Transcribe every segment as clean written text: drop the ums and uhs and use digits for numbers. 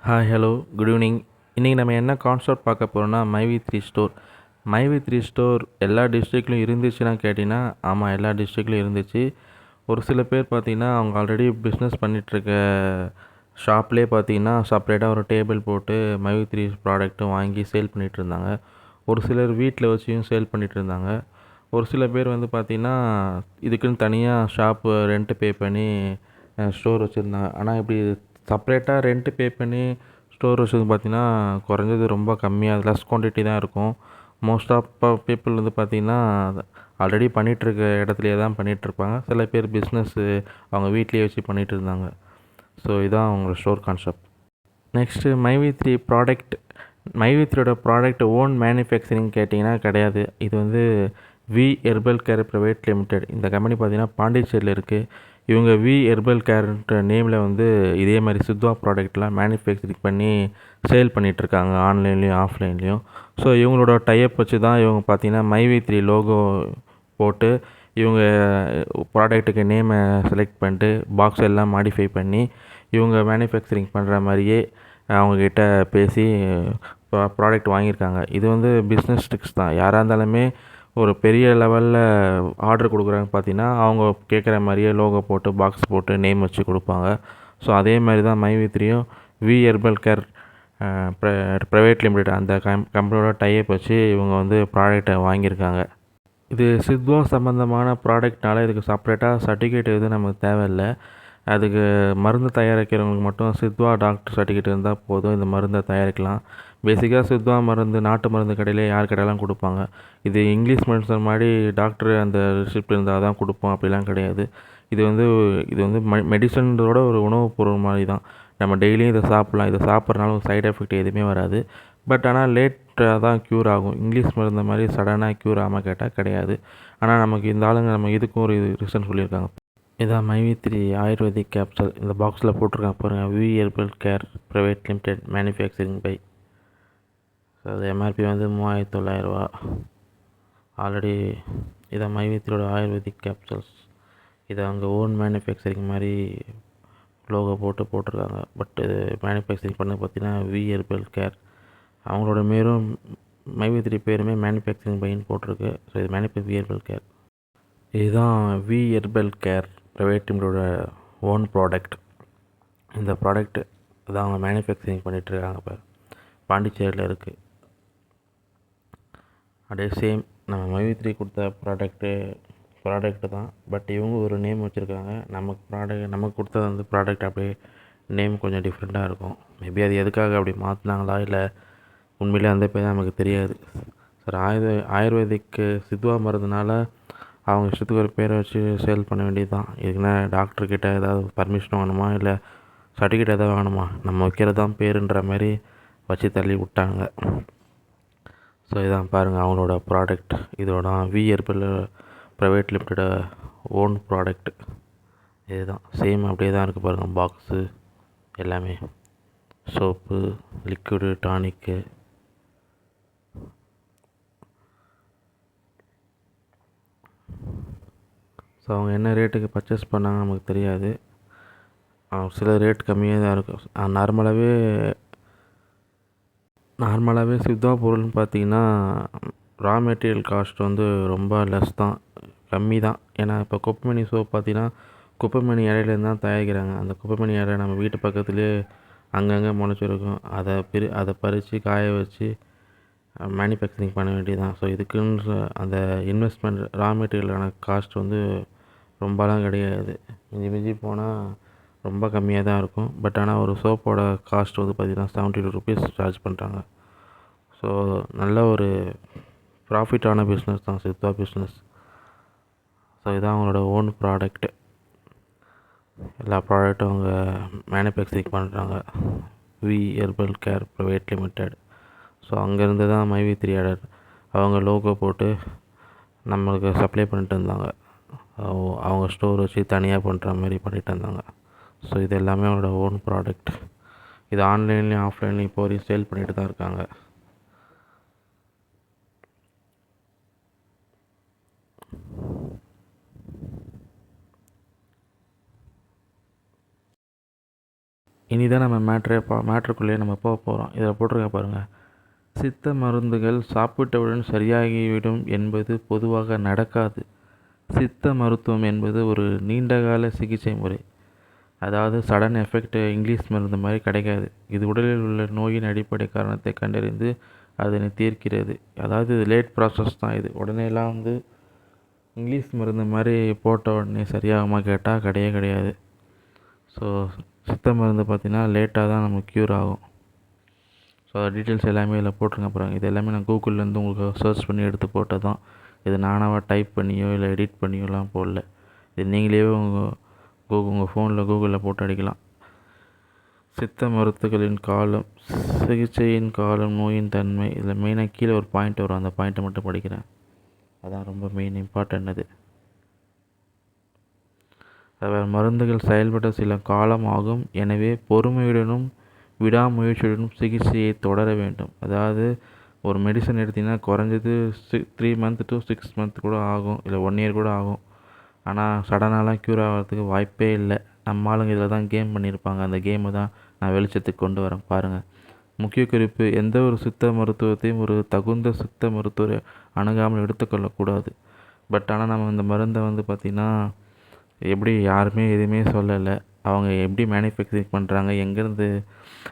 Hi hello good evening. இன்றைக்கி நம்ம என்ன கான்செப்ட் பார்க்க போகிறோம்னா மைவி த்ரீ ஸ்டோர். மைவி த்ரீ ஸ்டோர் எல்லா டிஸ்ட்ரிக்ட்லையும் இருந்துச்சுன்னா கேட்டிங்கன்னா ஆமாம், எல்லா டிஸ்ட்ரிக்ட்லையும் இருந்துச்சு. ஒரு சில பேர் பார்த்திங்கன்னா அவங்க ஆல்ரெடி பிஸ்னஸ் பண்ணிகிட்ருக்க ஷாப்லேயே பார்த்திங்கன்னா செப்பரேட்டாக ஒரு டேபிள் போட்டு மைவி த்ரீ ப்ராடக்ட்டும் வாங்கி சேல் பண்ணிகிட்டு இருந்தாங்க. ஒரு சிலர் வீட்டில் வச்சியும் சேல் பண்ணிகிட்டு இருந்தாங்க. ஒரு சில பேர் வந்து பார்த்திங்கன்னா இதுக்குன்னு தனியாக ஷாப்பு ரெண்ட்டு பே பண்ணி ஸ்டோர் வச்சுருந்தாங்க. ஆனால் இப்படி செப்பரேட்டாக ரெண்ட்டு பே பண்ணி ஸ்டோர் வச்சது பார்த்திங்கன்னா குறைஞ்சது ரொம்ப கம்மியாக லெஸ் குவான்டிட்டி தான் இருக்கும். மோஸ்ட் ஆஃப் பீப்புள் வந்து பார்த்திங்கன்னா ஆல்ரெடி பண்ணிகிட்ருக்க இடத்துலையே தான் பண்ணிகிட்ருப்பாங்க. சில பேர் பிஸ்னஸ்ஸு அவங்க வீட்லேயே வச்சு பண்ணிகிட்டு இருந்தாங்க. ஸோ இதுதான் அவங்களோட store concept. Next MyV three product. MyV த்ரீயோட ப்ராடக்ட் ஓன் மேனுஃபேக்சரிங் கேட்டிங்கன்னா கிடையாது. இது வந்து V herbal care private limited. இந்த கம்பெனி பார்த்திங்கன்னா பாண்டிச்சேரியில் இருக்குது. இவங்க வி ஹெர்பல் கேர்ன்ற நேமில் வந்து இதே மாதிரி சித்வா ப்ராடக்ட்லாம் மேனுஃபேக்சரிங் பண்ணி சேல் பண்ணிகிட்ருக்காங்க, ஆன்லைன்லேயும் ஆஃப்லைன்லேயும். ஸோ இவங்களோட டைப் வச்சு தான் இவங்க பார்த்திங்கன்னா மைவி த்ரீ லோகோ போட்டு இவங்க ப்ராடக்ட்டுக்கு நேமை செலக்ட் பண்ணிட்டு பாக்ஸ் எல்லாம் மாடிஃபை பண்ணி இவங்க மேனுஃபேக்சரிங் பண்ணுற மாதிரியே அவங்கக்கிட்ட பேசி ப்ராடக்ட் வாங்கியிருக்காங்க. இது வந்து பிஸ்னஸ் ட்ரிக்ஸ் தான். யாராக இருந்தாலுமே ஒரு பெரிய லெவலில் ஆர்டர் கொடுக்குறாங்க பார்த்தீங்கன்னா அவங்க கேட்குற மாதிரியே லோகோ போட்டு பாக்ஸ் போட்டு நேம் வச்சு கொடுப்பாங்க. ஸோ அதே மாதிரி தான் மைவி த்ரீயும் V herbal care private limited அந்த கம்பெனியோட டைப் வச்சு இவங்க வந்து ப்ராடக்டை வாங்கியிருக்காங்க. இது சித்வா சம்மந்தமான ப்ராடக்ட்னால இதுக்கு செப்பரேட்டாக சர்டிஃபிகேட் எதுவும் நமக்கு தேவையில்லை. அதுக்கு மருந்து தயாரிக்கிறவங்களுக்கு மட்டும் சித்வா டாக்டர் சர்டிஃபிகேட் இருந்தால் போதும், இந்த மருந்தை தயாரிக்கலாம். பேசிக்காக சித்வா மருந்து நாட்டு மருந்து கடையிலே யார் கடையெல்லாம் கொடுப்பாங்க. இது இங்கிலீஷ் மெடிசன் மாதிரி டாக்டர் அந்த ரிசிப்ட் இருந்தால் தான் கொடுப்போம் அப்படிலாம் கிடையாது. இது வந்து மெடிசன்றோட ஒரு உணவுப் பொருள் மாதிரி தான். நம்ம டெய்லியும் இதை சாப்பிட்லாம். இதை சாப்பிட்றனால சைடு எஃபெக்ட் எதுவுமே வராது. பட் ஆனால் லேட்டாக தான் க்யூர் ஆகும். இங்கிலீஷ் மருந்து மாதிரி சடனாக க்யூர் ஆகாமல் கேட்டால் கிடையாது. ஆனால் நமக்கு இந்த ஆளுங்க நம்ம இதுக்கும் ஒரு ரீசன் சொல்லியிருக்காங்க. இதான் மைவி த்ரீ ஆயுர்வேதிக் கேப்சல். இந்த பாக்ஸில் போட்டிருக்காங்க பாருங்கள், V herbal care private limited manufacturing by. So அது எம்ஆர்பி வந்து 3900 ஆல்ரெடி. இதான் மைவி த்ரீயோட ஆயுர்வேதிக் கேப்சல்ஸ். இதை அவங்க ஓன் மேனுஃபேக்சரிங் மாதிரி லோகோ போட்டிருக்காங்க. பட் இது மேனுஃபேக்சரிங் பண்ண பார்த்தீங்கன்னா வி ஹெர்பல் கேர். அவங்களோட மேலும் மைவி த்ரீ பேருமே மேனுஃபேக்சரிங் பைன்னு போட்டிருக்கு. ஸோ இது வி ஹெர்பல் கேர். இதுதான் வி ஹெர்பல் கேர் ப்ரைவேட் லிமிட்டோட ஓன் ப்ராடக்ட். இந்த ப்ராடக்ட் தான் அவங்க மேனுஃபேக்சரிங் பண்ணிகிட்ருக்காங்க. இப்போ பாண்டிச்சேரியில் இருக்குது. அப்படியே சேம் நம்ம மைவி த்ரீ கொடுத்த ப்ராடக்ட்டு தான். பட் இவங்க ஒரு நேம் வச்சுருக்காங்க. நமக்கு கொடுத்தது வந்து ப்ராடக்ட் அப்படியே நேம் கொஞ்சம் டிஃப்ரெண்ட்டாக இருக்கும். மேபி அது எதுக்காக அப்படி மாற்றினாங்களா இல்லை உண்மையிலே அந்த பேர் நமக்கு தெரியாது. சார் ஆயுர்வேதிக்கு சித்வா மருந்துனால அவங்க இஷ்டத்துக்கு ஒரு பேரை வச்சு சேல் பண்ண வேண்டியது தான். இதுக்குன்னா டாக்டர்கிட்ட ஏதாவது பர்மிஷன் வாங்கணுமா இல்லை சர்டிஃபிகேட் எதாவது வாங்கணுமா? நம்ம வைக்கிறது தான் பேருன்ற மாதிரி வச்சு தள்ளி விட்டாங்க. ஸோ இதான் பாருங்கள் அவங்களோட ப்ராடக்ட். இதோட வி ஹெர்பல் ப்ரைவேட் லிமிட்டோட ஓன் ப்ராடக்ட். இதுதான் சேம் அப்படியே தான் இருக்குது பாருங்கள், பாக்ஸு எல்லாமே. Soap, liquid, tonic. ஸோ அவங்க என்ன ரேட்டுக்கு பர்ச்சேஸ் பண்ணாங்க நமக்கு தெரியாது. சில ரேட் கம்மியாக தான் இருக்கும். நார்மலாகவே சித்வா பொருள்னு பார்த்திங்கன்னா ரா மெட்டீரியல் காஸ்ட் வந்து ரொம்ப லெஸ் தான், கம்மி தான். ஏன்னா இப்போ குப்பைமேனி சோப் பார்த்திங்கன்னா குப்பைமேனி இலையிலேருந்து தான் தயாரிக்கிறாங்க. அந்த குப்பைமேனி இலை நம்ம வீட்டு பக்கத்துலேயே அங்கங்கே முளைச்சிருக்கும். அதை பறித்து காய வச்சு மேனுஃபேக்சரிங் பண்ண வேண்டியது தான். ஸோ இதுக்குன்னு அந்த இன்வெஸ்ட்மெண்ட் ரா மெட்டீரியலான காஸ்ட் வந்து ரொம்பலாம் கிடையாது. மிஞ்சி போனால் ரொம்ப கம்மியாக தான் இருக்கும். பட் ஆனால் ஒரு சோப்போட காஸ்ட் வந்து பார்த்திங்கன்னா 72 ருபீஸ் சார்ஜ் பண்ணுறாங்க. ஸோ நல்ல ஒரு ப்ராஃபிட்டான பிஸ்னஸ் தான் சித்வா பிஸ்னஸ். ஸோ இதான் அவங்களோட ஓன் ப்ராடக்ட்டு. எல்லா ப்ராடக்ட்டும் அவங்க மேனுஃபேக்சரிங் பண்ணுறாங்க, V herbal care private limited. So அங்கேருந்து தான் மைவி த்ரீ ஆர்டர் அவங்க லோகோ போட்டு நம்மளுக்கு சப்ளை பண்ணிட்டு இருந்தாங்க. அவங்க ஸ்டோர் வச்சு தனியாக பண்ணுற மாதிரி பண்ணிட்டு இருந்தாங்க. ஸோ இது எல்லாமே அவங்களோட ஓன் ப்ராடக்ட். இது ஆன்லைன்லேயும் ஆஃப்லைன்லேயும் இப்போ வரையும் சேல் பண்ணிட்டு தான் இருக்காங்க. இனி தான் நம்ம மேட்ருக்குள்ளேயே நம்ம போக போகிறோம். இதில் போட்டிருக்க பாருங்கள். சித்த மருந்துகள் சாப்பிட்டவுடன் சரியாகிவிடும் என்பது பொதுவாக நடக்காது. சித்த மருத்துவம் என்பது ஒரு நீண்டகால சிகிச்சை முறை. அதாவது சடன் எஃபெக்ட் இங்கிலீஷ் மருந்து மாதிரி கிடைக்காது. இது உடலில் உள்ள நோயின் அடிப்படை காரணத்தை கண்டறிந்து அதனை தீர்க்கிறது. அதாவது இது லேட் ப்ராசஸ் தான். இது உடனேலாம் இங்கிலீஷ் மருந்து மாதிரி போட்ட உடனே சரியாகுமா கேட்டால் கிடையாது. ஸோ சித்த மருந்து பார்த்திங்கன்னா லேட்டாக தான் நமக்கு க்யூர் ஆகும். ஸோ டீட்டெயில்ஸ் எல்லாமே இதில் போட்டிருங்க பாருங்கள். இது எல்லாமே நான் கூகுள்லேருந்து உங்களுக்கு சர்ச் பண்ணி எடுத்து போட்டது தான். இது நானாக டைப் பண்ணியோ இல்லை எடிட் பண்ணியோலாம் போடல. இது நீங்களே உங்கள் ஃபோனில் கூகுளில் போட்டு அடிக்கலாம். சித்த மருத்துவங்களின் காலம், சிகிச்சையின் காலம், நோயின் தன்மை. இதில் மெயினாக கீழே ஒரு பாயிண்ட் வரும். அந்த பாயிண்ட்டை மட்டும் படிக்கிறேன். அதான் ரொம்ப மெயின் இம்பார்ட்டன்ட். அது மருந்துகள் செயல்பட சில காலம் ஆகும். எனவே பொறுமையுடனும் விடாமுயற்சியுடனும் சிகிச்சையை தொடர வேண்டும். அதாவது ஒரு மெடிசன் எடுத்திங்கன்னா குறைஞ்சது 3 month to 6 month கூட ஆகும், இல்லை 1 year கூட ஆகும். ஆனால் சடனாலாம் க்யூர் ஆகிறதுக்கு வாய்ப்பே இல்லை. நம்ம ஆளுங்க இதில் தான் கேம் பண்ணியிருப்பாங்க. அந்த கேமை தான் நான் வெளிச்சத்துக்கு கொண்டு வரேன் பாருங்கள். முக்கிய குறிப்பு: எந்த ஒரு சித்த மருத்துவத்தையும் ஒரு தகுந்த சித்த மருத்துவரை அணுகாமல் எடுத்துக்கொள்ளக்கூடாது. பட் ஆனால் நம்ம இந்த மருந்தை பார்த்திங்கன்னா எப்படி யாருமே எதுவுமே சொல்லலை. அவங்க எப்படி மேனுஃபேக்சரிங் பண்ணுறாங்க, எங்கேருந்து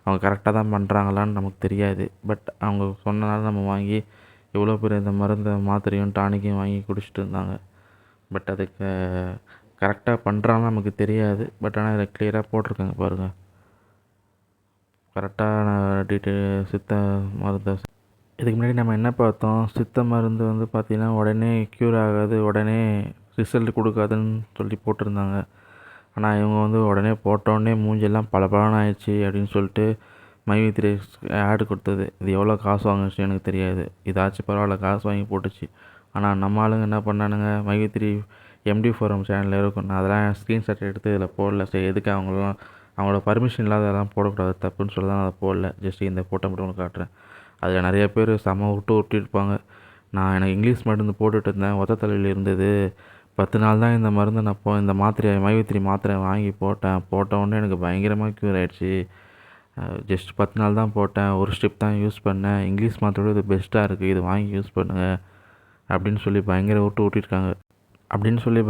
அவங்க கரெக்டாக தான் பண்ணுறாங்களான்னு நமக்கு தெரியாது. பட் அவங்க சொன்னனால நம்ம வாங்கி இவ்வளோ பேர் இந்த மருந்தை மாத்திரையும் டானிக்கையும் வாங்கி குடிச்சிட்டு இருந்தாங்க. பட் அதுக்கு கரெக்டாக பண்ணுறாங்கன்னு நமக்கு தெரியாது. பட் ஆனால் இதில் கிளியராக போட்டிருக்காங்க பாருங்கள். கரெக்டான டீட்டெயில் சித்த மருந்து. இதுக்கு முன்னாடி நம்ம என்ன பார்த்தோம்? சித்த மருந்து பார்த்திங்கன்னா உடனே க்யூர் ஆகாது, உடனே ரிசல்ட் கொடுக்காதுன்னு சொல்லி போட்டிருந்தாங்க. ஆனால் இவங்க உடனே போட்டோடனே மூஞ்செல்லாம் பளபளன்னு ஆயிடுச்சு அப்படின்னு சொல்லிட்டு மைவி3 ஆடு கொடுத்தது. இது எவ்வளோ காசு வாங்குச்சு எனக்கு தெரியாது. இதாச்சும் பரவாயில்ல, காசு வாங்கி போட்டுச்சு. ஆனால் நம்ம ஆளுங்க என்ன பண்ணானுங்க, மைவி3 MD ஃபோரம் சேனலில் இருக்கும். நான் அதெல்லாம் ஸ்க்ரீன்ஷாட் எடுத்து இதில் போடல. சரி, எதுக்கு அவங்களோட பர்மிஷன் இல்லாத அதெல்லாம் போடக்கூடாது, தப்புன்னு சொல்லி தான் அதை போடல. ஜஸ்ட் இந்த ஃபோட்டோ மட்டும் உங்களுக்கு காட்டுறேன். அதில் நிறைய பேர் செம ஒட்டியிருப்பாங்க. எனக்கு இங்கிலீஷ் மருந்து போட்டுட்டு இருந்தேன், ஒத்த தலையில் இருந்தது. 10 நாள் தான் இந்த மருந்து நான் இந்த மாத்திரையை மைவி3 மாத்திரை வாங்கி போட்ட உடனே எனக்கு பயங்கரமாக க்யூர் ஆகிடுச்சு. ஜஸ்ட் 10 நாள் தான் போட்டேன், ஒரு ஸ்ட்ரிப் தான் யூஸ் பண்ணேன். இங்கிலீஷ் மாத்திரையோட இது பெஸ்ட்டாக இருக்குது, இது வாங்கி யூஸ் பண்ணுங்கள் அப்படின்னு சொல்லி ஊட்டியிருக்காங்க.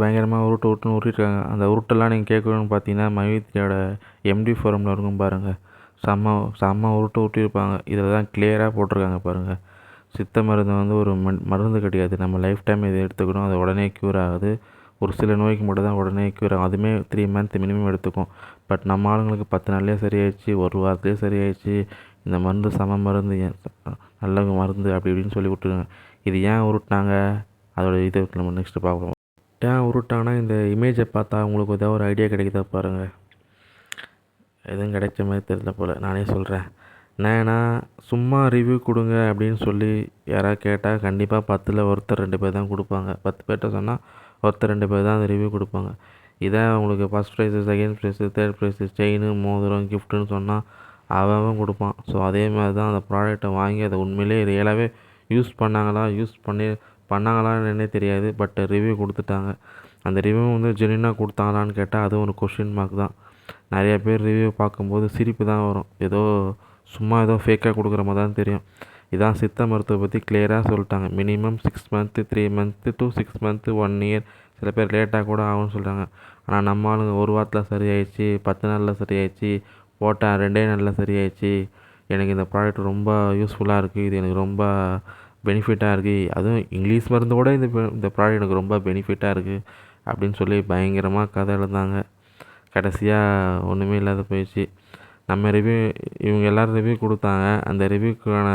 பயங்கரமாக ஊட்டியிருக்காங்க. அந்த உருட்டெல்லாம் நீங்கள் கேட்கணும்னு பார்த்தீங்கன்னா மைவி3யோட MD ஃபோரமில் இருக்கும் பாருங்கள். செம்ம ஊட்டியிருப்பாங்க. இதில் தான் கிளியராக போட்டிருக்காங்க பாருங்கள். சித்த மருந்து ஒரு மருந்து கிடையாது. நம்ம லைஃப் டைம் இதை எடுத்துக்கணும். அது உடனே க்யூர் ஆகுது. ஒரு சில நோய்க்கு மட்டும் தான் உடனே க்யூர் ஆகும். அதுவுமே 3 month மினிமம் எடுத்துக்கும். பட் நம்ம ஆளுங்களுக்கு 10 நாள்லேயே சரியாயிடுச்சு, ஒரு வாரத்துலேயே சரியாயிடுச்சு. இந்த மருந்து சம மருந்து, நல்ல மருந்து அப்படி இப்படின்னு சொல்லி விட்டுருங்க. இது ஏன் உருட்டினாங்க, அதோட இதை நம்ம நெக்ஸ்ட்டு பார்ப்போம். ஏன் உருட்டாங்கன்னா இந்த இமேஜை பார்த்தா உங்களுக்கு ஏதாவது ஒரு ஐடியா கிடைக்குதா பாருங்கள். எதுவும் கிடைச்ச மாதிரி தெரியல போல், நானே சொல்கிறேன். ஏன்னா சும்மா ரிவ்யூ கொடுங்க அப்படின்னு சொல்லி யாராவது கேட்டால் கண்டிப்பாக 10ல் ஒருத்தர் 2 பேர் தான் கொடுப்பாங்க. 10 பேர்கிட்ட சொன்னால் ஒருத்தர் 2 பேர் தான் அந்த ரிவ்யூ கொடுப்பாங்க. இதை உங்களுக்கு first price, second prize, third prize, chain, மோதிரம், கிஃப்ட்டுன்னு சொன்னால் அவன் கொடுப்பான். ஸோ அதே மாதிரி தான் அந்த ப்ராடக்ட்டை வாங்கி அதை உண்மையிலே ரியலாகவே யூஸ் பண்ணாங்களான்னு என்னே தெரியாது. பட் ரிவ்யூ கொடுத்துட்டாங்க. அந்த ரிவ்யூ ஜென்யூனாக கொடுத்தாங்களான்னு கேட்டால் அதுவும் ஒரு கொஷின் மார்க் தான். நிறைய பேர் ரிவ்யூ பார்க்கும்போது சிரிப்பு தான் வரும். சும்மா ஏதோ ஃபேக்காக கொடுக்குற மாதிரி தான் தெரியும். இதான் சித்த மருத்துவத்தை பற்றி கிளியராக சொல்லிட்டாங்க. Minimum 6 month, 3 month to 6 month, 1 year, சில பேர் லேட்டாக கூட ஆகும்னு சொல்கிறாங்க. ஆனால் நம்ம ஆளுங்க ஒரு வாரத்தில் சரியாயிடுச்சு, 10 நாளில் சரியாயிடுச்சு, போட்டேன் 2 நாளில் சரியாயிடுச்சு, எனக்கு இந்த ப்ராடக்ட் ரொம்ப யூஸ்ஃபுல்லாக இருக்குது, இது எனக்கு ரொம்ப பெனிஃபிட்டாக இருக்குது, அதுவும் இங்கிலீஷ் மருந்தோட இந்த ப்ராடக்ட் எனக்கு ரொம்ப பெனிஃபிட்டாக இருக்குது அப்படின்னு சொல்லி பயங்கரமாக கதை எழுந்தாங்க. கடைசியாக ஒன்றுமே இல்லாத போயிடுச்சு. நம்ம இவங்க எல்லோரும் ரிவ்யூ கொடுத்தாங்க. அந்த ரிவ்யூக்கான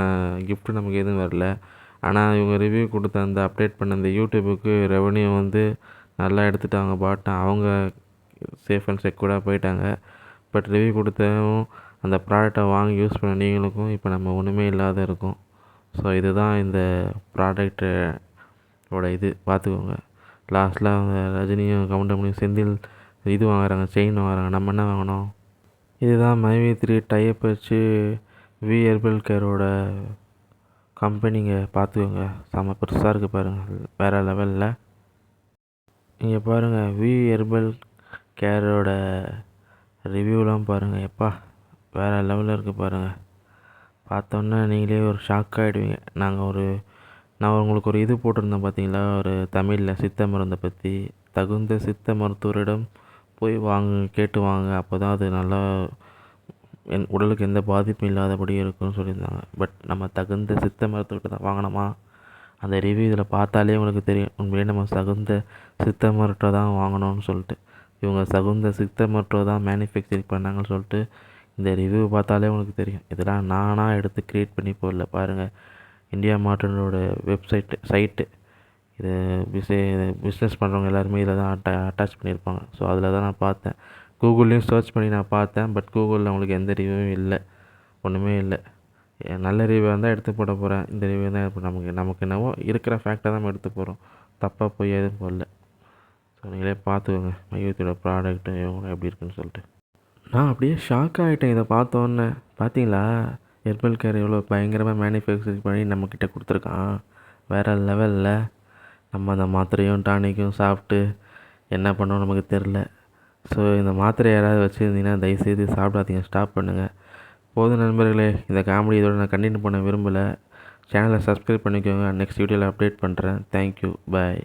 கிஃப்ட்டு நமக்கு எதுவும் வரல. ஆனால் இவங்க ரிவ்யூ கொடுத்த அந்த அப்டேட் பண்ண அந்த யூடியூபுக்கு ரெவன்யூ நல்லா எடுத்துட்டாங்க. பட் அவங்க சேஃப் அண்ட் செக்யூர்டாக போயிட்டாங்க. பட் ரிவ்யூ கொடுத்தவும் அந்த ப்ராடக்டை வாங்கி யூஸ் பண்ண நீங்களுக்கும் இப்போ நம்ம ஒன்றுமே இல்லாத இருக்கும். ஸோ இதுதான் இந்த ப்ராடக்ட்டோட இது பார்த்துக்கோங்க. லாஸ்ட்டில் அவங்க ரஜினியும் கவுண்டமணியும் செந்தில் இது வாங்குறாங்க, செயின் வாங்குறாங்க. நம்ம என்ன வாங்கினோம்? இதுதான் மைவி3 டைப் வச்சு வி ஹெர்பல் கேரோட கம்பெனிங்க. பார்த்துக்கோங்க, செம்ம பெருசாக இருக்குது பாருங்கள், வேறு லெவலில். இங்கே பாருங்கள், வி ஹெர்பல் கேரோட ரிவ்யூலாம் பாருங்கள். எப்பா வேறு லெவலில் இருக்குது பாருங்கள். பார்த்தோன்னே நீங்களே ஒரு ஷாக் ஆகிடுவீங்க. நான் உங்களுக்கு ஒரு இது போட்டிருந்தேன் பார்த்தீங்களா, ஒரு தமிழில் சித்த மருந்தை பற்றி. தகுந்த சித்த மருத்துவரிடம் போய் கேட்டு வாங்க, அப்போ தான் அது நல்லா உடலுக்கு எந்த பாதிப்பும் இல்லாதபடி இருக்குன்னு சொல்லியிருந்தாங்க. பட் நம்ம தகுந்த சித்த மருத்துவர்கிட்ட தான் வாங்கினோமா, அந்த ரிவ்யூ இதில் பார்த்தாலே உங்களுக்கு தெரியும் உண்மையிலே நம்ம தகுந்த சித்த மருத்துவரை தான் வாங்கணும்னு சொல்லிட்டு. இவங்க தகுந்த சித்த மருத்துவரை தான் மேனுஃபேக்சரிங் பண்ணாங்கன்னு சொல்லிட்டு இந்த ரிவ்யூ பார்த்தாலே உங்களுக்கு தெரியும். இதெல்லாம் நானாக எடுத்து க்ரியேட் பண்ணி போடல பாருங்கள். இந்தியா மார்ட்டனோட சைட்டு இது பிஸ்னஸ் பண்ணுறவங்க எல்லாருமே இதில் தான் அட்டாச் பண்ணியிருப்பாங்க. ஸோ அதில் தான் நான் பார்த்தேன். கூகுள்லேயும் சர்ச் பண்ணி நான் பார்த்தேன். பட் கூகுளில் அவங்களுக்கு எந்த ரிவ்யூவும் இல்லை, ஒன்றுமே இல்லை. நல்ல ரிவ்யூ இருந்தால் எடுத்து போட போகிறேன். இந்த ரிவ்யூ தான் இப்போ நமக்கு என்னவோ இருக்கிற ஃபேக்டை தான் நம்ம எடுத்து போகிறோம். தப்பாக போய் எதுவும் போடல. ஸோ நீங்களே பார்த்துக்கோங்க மையத்தோட ப்ராடக்ட்டு இவங்க எப்படி இருக்குன்னு சொல்லிட்டு. நான் அப்படியே ஷாக் ஆகிட்டேன் இதை பார்த்தோன்னே. பார்த்தீங்களா ஹெர்பல் கேர் எவ்வளோ பயங்கரமாக மேனுஃபேக்சரிங் பண்ணி நம்மக்கிட்ட கொடுத்துருக்கான். வேறு லெவலில். நம்ம அந்த மாத்திரையும் டானிக்கும் சாப்பிட்டு என்ன பண்ணோம் நமக்கு தெரில. ஸோ இந்த மாத்திரை யாராவது வச்சுருந்தீங்கன்னா தயவுசெய்து சாப்பிடாதீங்க, ஸ்டாப் பண்ணுங்கள். போதும் நண்பர்களே, இந்த காமெடி இதோட நான் கண்டினியூ பண்ண விரும்பலை. சேனலை சப்ஸ்கிரைப் பண்ணிக்கோங்க. நெக்ஸ்ட் வீடியோவில் அப்டேட் பண்ணுறேன். தேங்க்யூ, பாய்.